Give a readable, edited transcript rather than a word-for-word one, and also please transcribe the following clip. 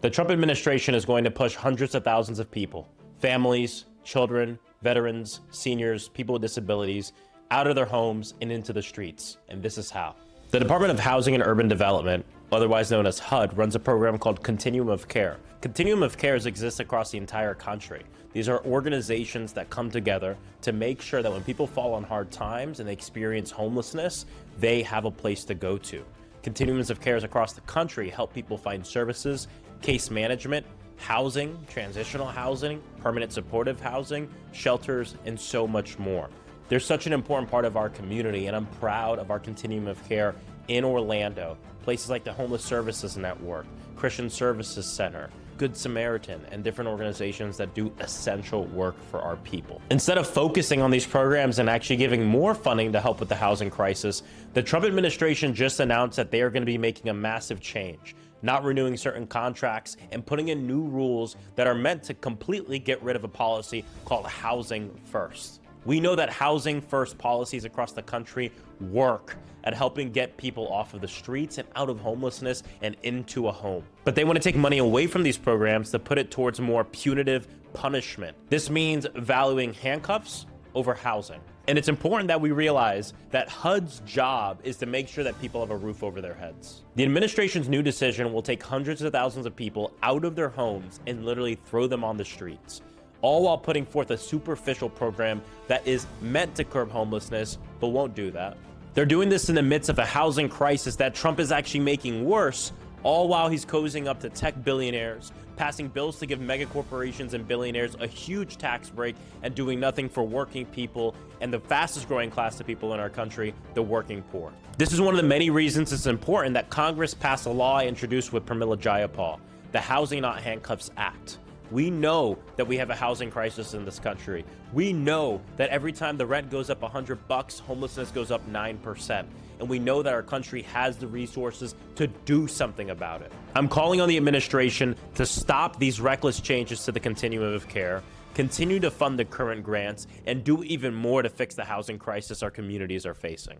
The Trump administration is going to push hundreds of thousands of people, families, children, veterans, seniors, people with disabilities, out of their homes and into the streets. And this is how. The Department of Housing and Urban Development, otherwise known as HUD, runs a program called Continuum of Care. Continuum of Cares exists across the entire country. These are organizations that come together to make sure that when people fall on hard times and they experience homelessness, they have a place to go to. Continuums of Cares across the country help people find services, case management, housing, transitional housing, permanent supportive housing, shelters, and so much more. They're such an important part of our community, and I'm proud of our Continuum of Care in Orlando. Places like the Homeless Services Network, Christian Services Center, Good Samaritan, and different organizations that do essential work for our people. Instead of focusing on these programs and actually giving more funding to help with the housing crisis, the Trump administration just announced that they are going to be making a massive change, not renewing certain contracts and putting in new rules that are meant to completely get rid of a policy called Housing First. We know that Housing First policies across the country work at helping get people off of the streets and out of homelessness and into a home. But they want to take money away from these programs to put it towards more punitive punishment. This means valuing handcuffs over housing. And it's important that we realize that HUD's job is to make sure that people have a roof over their heads. The administration's new decision will take hundreds of thousands of people out of their homes and literally throw them on the streets, all while putting forth a superficial program that is meant to curb homelessness, but won't do that. They're doing this in the midst of a housing crisis that Trump is actually making worse, all while he's cozying up to tech billionaires, passing bills to give mega corporations and billionaires a huge tax break, and doing nothing for working people and the fastest growing class of people in our country, the working poor. This is one of the many reasons it's important that Congress pass a law introduced with Pramila Jayapal, the Housing Not Handcuffs Act. We know that we have a housing crisis in this country. We know that every time the rent goes up $100, homelessness goes up 9%. And we know that our country has the resources to do something about it. I'm calling on the administration to stop these reckless changes to the continuum of care, continue to fund the current grants, and do even more to fix the housing crisis our communities are facing.